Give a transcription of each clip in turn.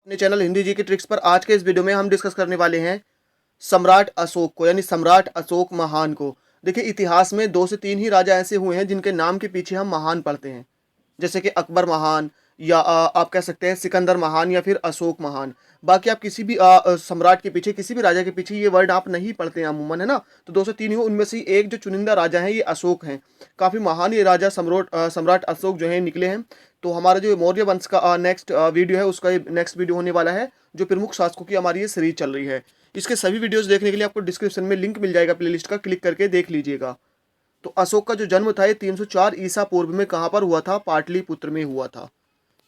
अपने चैनल हिंदी जी के ट्रिक्स पर आज के इस वीडियो में हम डिस्कस करने वाले हैं सम्राट अशोक को, यानी सम्राट अशोक महान को। देखिए, इतिहास में 2 से 3 ही राजा ऐसे हुए हैं जिनके नाम के पीछे हम महान पढ़ते हैं, जैसे कि अकबर महान या आप कह सकते हैं सिकंदर महान या फिर अशोक महान। बाकी आप किसी भी सम्राट के पीछे, किसी भी राजा के पीछे ये वर्ड आप नहीं पढ़ते हैं अमूमन, है ना। तो 2 से 3 ही हो, उनमें से एक जो चुनिंदा राजा है ये अशोक हैं। काफ़ी महान ये राजा सम्राट अशोक जो है निकले हैं। तो हमारा जो मौर्य वंश का नेक्स्ट वीडियो है, उसका नेक्स्ट वीडियो होने वाला है, जो प्रमुख शासकों की हमारी ये सीरीज चल रही है। इसके सभी वीडियोस देखने के लिए आपको डिस्क्रिप्शन में लिंक मिल जाएगा प्लेलिस्ट का, क्लिक करके देख लीजिएगा। तो अशोक का जो जन्म था ये 304 ईसा पूर्व में कहाँ पर हुआ था? पाटलिपुत्र में हुआ था।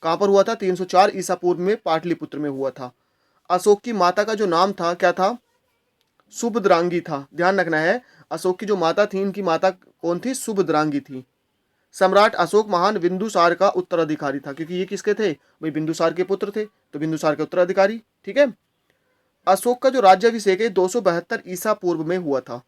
कहाँ पर हुआ था? 304 ईसा पूर्व में पाटलिपुत्र में हुआ था। अशोक की माता का जो नाम था क्या था? सुभद्रांगी था। ध्यान रखना है, अशोक की जो माता थी, इनकी माता कौन थी? सुभद्रांगी थी। सम्राट अशोक महान बिंदुसार का उत्तराधिकारी था, क्योंकि ये किसके थे भाई? बिंदुसार के पुत्र थे, तो बिंदुसार के उत्तराधिकारी। ठीक है। अशोक का जो राज्याभिषेक है 272 ईसा पूर्व में हुआ था।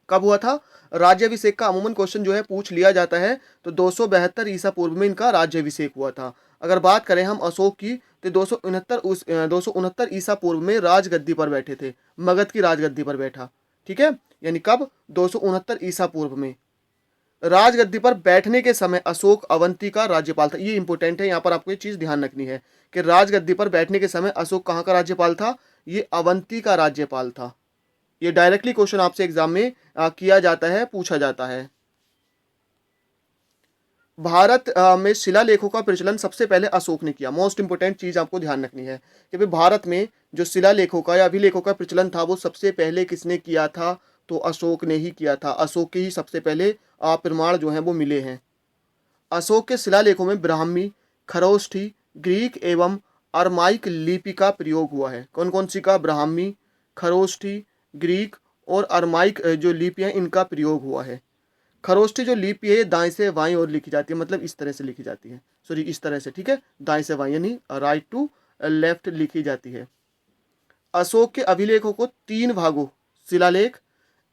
कब हुआ था? राज्याभिषेक का अमूमन क्वेश्चन जो है पूछ लिया जाता है, तो 272 ईसा पूर्व में इनका राज्याभिषेक हुआ था। अगर बात करें हम अशोक की, तो 269 ईसा पूर्व में राजगद्दी पर बैठे थे, मगध की राजगद्दी पर बैठा। ठीक है, यानी कब? 269 ईसा पूर्व में। राजगद्दी पर बैठने के समय अशोक अवंती का राज्यपाल था। ये इंपॉर्टेंट है, यहाँ पर आपको ये चीज ध्यान रखनी है कि राजगद्दी पर बैठने के समय अशोक कहाँ का राज्यपाल था? ये अवंती का राज्यपाल था। ये डायरेक्टली क्वेश्चन आपसे एग्जाम में किया जाता है, पूछा जाता है। भारत में शिलालेखों का प्रचलन सबसे पहले अशोक ने किया। मोस्ट इंपोर्टेंट चीज आपको ध्यान रखनी है कि भाई भारत में जो शिलालेखों का या अभिलेखों का प्रचलन था वो सबसे पहले किसने किया था? तो अशोक ने ही किया था। अशोक के ही सबसे पहले प्रमाण जो हैं वो मिले हैं। अशोक के शिलालेखों में ब्राह्मी, खरोष्ठी, ग्रीक एवं अरमाइक लिपि का प्रयोग हुआ है। कौन कौन सी का? ब्राह्मी, खरोष्ठी, ग्रीक और अरमाइक जो लिपि है इनका प्रयोग हुआ है। खरोष्ठी जो लिपि है ये दाएं से बाएं ओर लिखी जाती है, मतलब इस तरह से लिखी जाती है, सॉरी इस तरह से, ठीक है, दाएं से बाएं यानी राइट टू लेफ्ट लिखी जाती है। अशोक के अभिलेखों को 3 भागों, शिलालेख,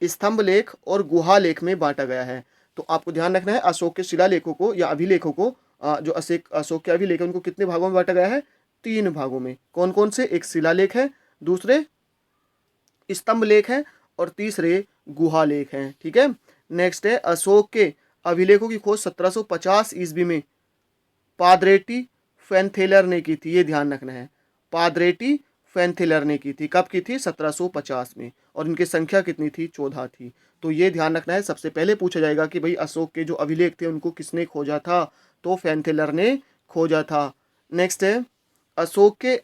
स्तंभ लेख और गुहा लेख में बांटा गया है। तो आपको ध्यान रखना है, अशोक के शिलालेखों को या अभिलेखों को, जो अशोक के अभिलेख है उनको कितने भागों में बांटा गया है? 3 भागों में। कौन कौन से? एक शिलालेख है, दूसरे स्तंभ लेख है और तीसरे गुहा लेख हैं। ठीक है। नेक्स्ट है, अशोक के अभिलेखों की खोज 1750 ईस्वी में पादरेटी फैनथेलर ने की थी। ये ध्यान रखना है, पादरेटी फैनथेलर ने की थी। कब की थी? 1750 में। और इनकी संख्या कितनी थी? 14 थी। तो ये ध्यान रखना है, सबसे पहले पूछा जाएगा कि भाई अशोक के जो अभिलेख थे उनको किसने खोजा था? तो फैनथेलर ने खोजा था। नेक्स्ट है, अशोक के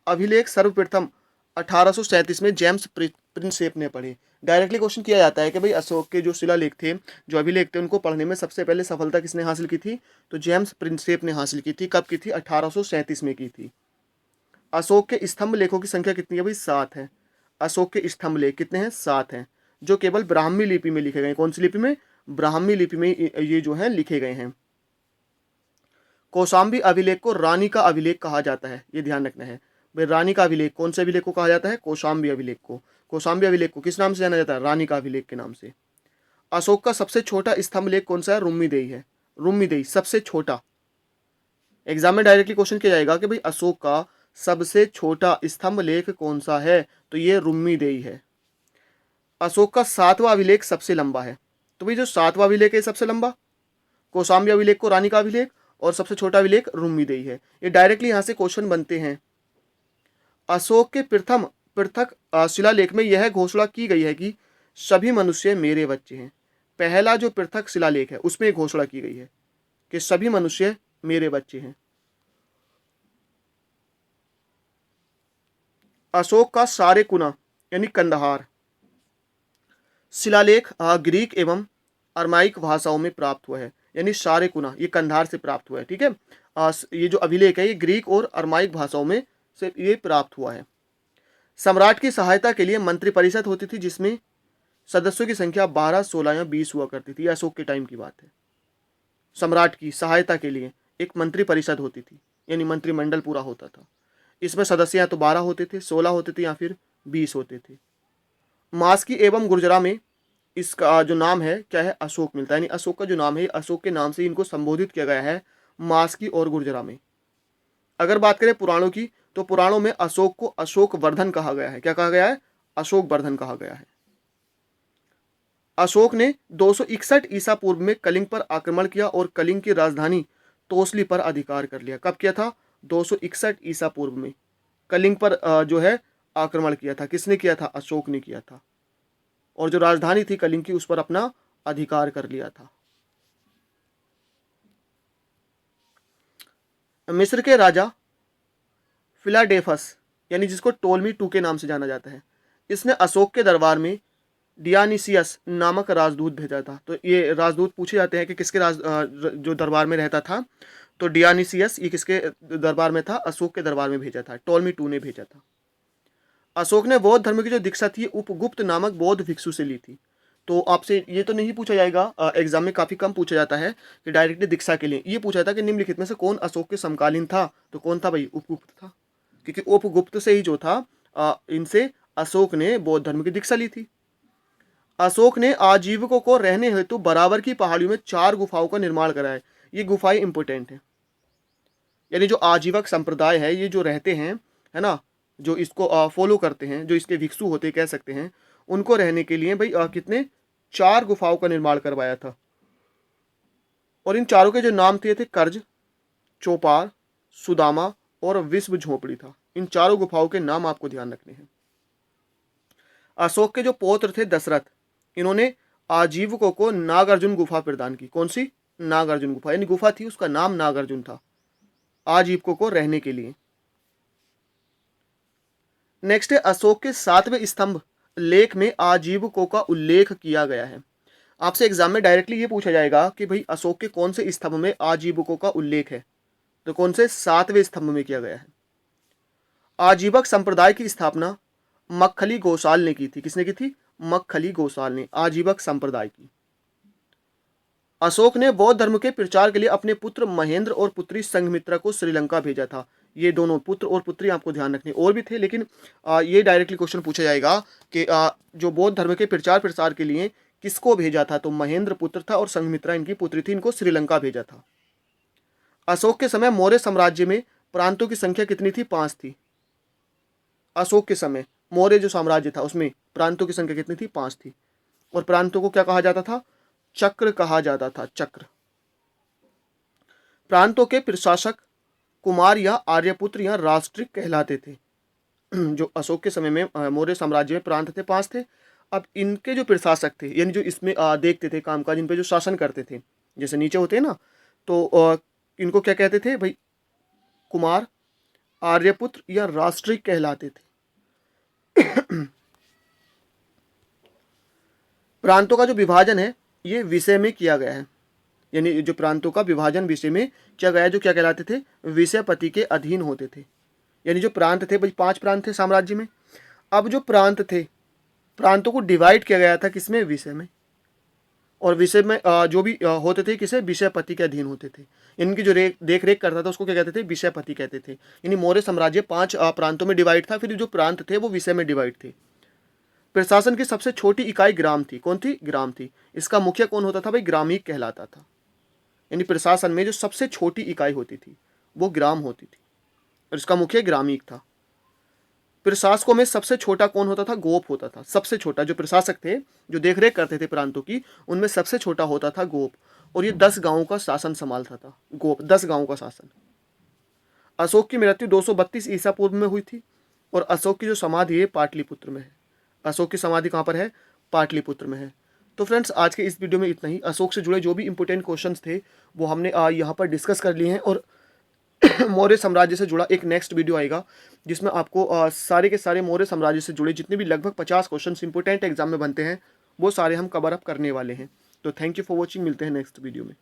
अभिलेख सर्वप्रथम 1837 में जेम्स प्रिंसेप ने पढ़े। डायरेक्टली क्वेश्चन किया जाता है कि भाई अशोक के जो शिलालेख थे, जो अभिलेख थे, उनको पढ़ने में सबसे पहले सफलता किसने हासिल की थी? तो जेम्स प्रिंसेप ने हासिल की थी। कब की थी? 1837 में की थी। अशोक के स्तंभ लेखों की संख्या कितनी है भाई? 7 है। अशोक के स्तंभ लेख कितने हैं? 7 हैं, जो केवल ब्राह्मी लिपि में लिखे गए हैं। कौन सी लिपि में? ब्राह्मी लिपि में ये जो है लिखे गए हैं। कौशाम्बी अभिलेख को रानी का अभिलेख कहा जाता है। ये ध्यान रखना है भाई, रानी का अभिलेख कौन से अभिलेख को कहा जाता है? कौशाम्बी अभिलेख को। कौशाम्बी अभिलेख को किस नाम से जाना जाता है? रानी का अभिलेख के नाम से। अशोक का सबसे छोटा स्तंभ लेख कौन सा है? रुम्मीदेही है। रुम्मीदेही सबसे छोटा। एग्जाम में डायरेक्टली क्वेश्चन किया जाएगा कि भाई अशोक का सबसे छोटा स्तंभ लेख कौन सा है? तो ये रुम्मीदेही है। अशोक का 7वां अभिलेख सबसे लंबा है। तो भाई जो 7वां अभिलेख है सबसे लंबा, कौशाम्बी अभिलेख को रानी का अभिलेख, और सबसे छोटा अभिलेख रुम्मीदेही है। ये डायरेक्टली यहाँ से क्वेश्चन बनते हैं। अशोक के प्रथम पृथक शिलालेख में यह घोषणा की गई है कि सभी मनुष्य मेरे बच्चे हैं। पहला जो पृथक शिलालेख है उसमें घोषणा की गई है कि सभी मनुष्य मेरे बच्चे हैं। अशोक का सारेकुना यानी कंदहार शिलालेख ग्रीक एवं अरमाइक भाषाओं में प्राप्त हुआ है, यानी सारेकुना ये कंधार से प्राप्त हुआ है। ठीक है। ये जो अभिलेख है ये ग्रीक और अरमाइक भाषाओं में से ये प्राप्त हुआ है। सम्राट की सहायता के लिए मंत्रिपरिषद होती थी, जिसमें सदस्यों की संख्या 12, 16 या 20 हुआ करती थी। अशोक के टाइम की बात है। सम्राट की सहायता के लिए एक मंत्रिपरिषद होती थी, यानी मंत्रिमंडल पूरा होता था। इसमें सदस्य या तो 12 होते थे, 16 होते थे या फिर 20 होते थे। मास्की एवं गुर्जरा में इसका जो नाम है क्या है? अशोक मिलता है, यानी अशोक का जो नाम है अशोक के नाम से इनको संबोधित किया गया है, मास्की और गुर्जरा में। अगर बात करें पुराणों की, तो पुराणों में अशोक को अशोक वर्धन कहा गया है। क्या कहा गया है? अशोक वर्धन कहा गया है। अशोक ने 261 ईसा पूर्व में कलिंग पर आक्रमण किया और कलिंग की राजधानी तोसली पर अधिकार कर लिया। कब किया था? 261 ईसा पूर्व में कलिंग पर जो है आक्रमण किया था। किसने किया था? अशोक ने किया था। और जो राजधानी थी कलिंग की, उस पर अपना अधिकार कर लिया था। मिस्र के राजा फिलाडेफस, यानी जिसको टोलमी टू के नाम से जाना जाता है, इसने अशोक के दरबार में डियानिसियस नामक राजदूत भेजा था। तो ये राजदूत पूछे जाते हैं कि किसके जो दरबार में रहता था। तो डियानिसियस ये किसके दरबार में था? अशोक के दरबार में भेजा था। टोलमी टू ने भेजा था। अशोक ने बौद्ध धर्म की जो दीक्षा थी उपगुप्त नामक बौद्ध भिक्षु से ली थी। तो आपसे ये तो नहीं पूछा जाएगा, एग्जाम में काफ़ी कम पूछा जाता है कि डायरेक्टली दीक्षा के लिए। ये पूछा जाता है कि निम्नलिखित में से कौन अशोक के समकालीन था? तो कौन था भाई? उपगुप्त था, क्योंकि उपगुप्त से ही जो था इनसे अशोक ने बौद्ध धर्म की दीक्षा ली थी। अशोक ने आजीविकों को रहने हेतु बराबर की पहाड़ियों में 4 गुफाओं का निर्माण कराया। ये गुफाएं इंपोर्टेंट है, यानी जो आजीवक संप्रदाय है, ये जो रहते हैं, है ना, जो इसको फॉलो करते हैं, जो इसके भिक्षु होते कह सकते हैं, उनको रहने के लिए भाई कितने 4 गुफाओं का निर्माण करवाया था। और इन चारों के जो नाम थे कर्ज, चौपार, सुदामा और विश्व झोपड़ी था। इन चारों गुफाओं के नाम आपको ध्यान रखने हैं। अशोक के जो पौत्र थे दशरथ, इन्होंने आजीवकों को नागार्जुन गुफा प्रदान की। कौन सी? नागार्जुन गुफा, यानी गुफा थी, उसका नाम नागार्जुन था, आजीवकों को रहने के लिए। नेक्स्ट है अशोक के 7वें स्तंभ लेख में आजीवकों का उल्लेख किया गया है। आपसे एग्जाम में डायरेक्टली ये पूछा जाएगा कि भाई अशोक के कौन से स्तंभ में आजीवकों का उल्लेख है? तो कौन से? 7वें स्तंभ में किया गया है। आजीवक संप्रदाय की स्थापना मक्खली गोसाल ने की थी। किसने की थी? मक्खली गोसाल ने आजीवक संप्रदाय की। अशोक ने बौद्ध धर्म के प्रचार के लिए अपने पुत्र महेंद्र और पुत्री संघमित्रा को श्रीलंका भेजा था। ये दोनों पुत्र और पुत्री आपको ध्यान रखने, और भी थे, लेकिन ये डायरेक्टली क्वेश्चन पूछा जाएगा कि जो बौद्ध धर्म के प्रचार प्रसार के लिए किसको भेजा था? तो महेंद्र पुत्र था और संघमित्रा इनकी पुत्री थी, इनको श्रीलंका भेजा था। अशोक के समय मौर्य साम्राज्य में प्रांतों की संख्या कितनी थी? 5 थी। अशोक के समय मौर्य जो साम्राज्य था उसमें प्रांतों की संख्या कितनी थी? 5 थी। और प्रांतों को क्या कहा जाता था? चक्र कहा जाता था, चक्र। प्रांतों के प्रशासक कुमार या आर्यपुत्र या राष्ट्रिक कहलाते थे। जो अशोक के समय में मौर्य साम्राज्य में प्रांत थे, 5 थे। अब इनके जो प्रशासक थे, यानी जो इसमें देखते थे कामकाज, इन पे जो शासन करते थे, जैसे नीचे होते हैं ना, तो इनको क्या कहते थे भाई? कुमार, आर्यपुत्र या राष्ट्रिक कहलाते थे। प्रांतों का जो विभाजन है ये विषय में किया गया है, यानी जो प्रांतों का विभाजन विषय में किया गया है, जो क्या कहलाते थे? विषयपति के अधीन होते थे। यानी जो प्रांत थे भाई, 5 प्रांत थे साम्राज्य में। अब जो प्रांत थे, प्रांतों को डिवाइड किया गया था किसमें? विषय में। और विषय में जो भी होते थे किसे? विषयपति के अधीन होते थे। इनकी जो देख रेख करता था उसको क्या कहते थे? विषयपति कहते थे। यानी मौर्य साम्राज्य 5 प्रांतों में डिवाइड था, फिर जो प्रांत थे वो विषय में डिवाइड थे। प्रशासन की सबसे छोटी इकाई ग्राम थी। कौन थी? ग्राम थी। इसका मुखिया कौन होता था भाई? ग्रामीक कहलाता था। यानी प्रशासन में जो सबसे छोटी इकाई होती थी वो ग्राम होती थी और इसका मुखिया ग्रामीक था। प्रशासकों में सबसे छोटा कौन होता था? गोप होता था। सबसे छोटा जो प्रशासक थे, जो देखरेख करते थे प्रांतों की, उनमें सबसे छोटा होता था गोप। और ये 10 गांवों का शासन संभालता था। गोप 10 गांवों का शासन। अशोक की मृत्यु 232 ईसा पूर्व में हुई थी और अशोक की जो समाधि है पाटलिपुत्र में है। अशोक की समाधि कहाँ पर है? पाटलिपुत्र में है। तो फ्रेंड्स आज के इस वीडियो में इतना ही। अशोक से जुड़े जो भी इंपॉर्टेंट क्वेश्चंस थे वो हमने यहाँ पर डिस्कस कर लिए हैं, और मौर्य साम्राज्य से जुड़ा एक नेक्स्ट वीडियो आएगा जिसमें आपको सारे के सारे मौर्य साम्राज्य से जुड़े जितने भी लगभग 50 क्वेश्चंस इंपॉर्टेंट एग्जाम में बनते हैं वो सारे हम कवर अप करने वाले हैं। तो थैंक यू फॉर वॉचिंग, मिलते हैं नेक्स्ट वीडियो में।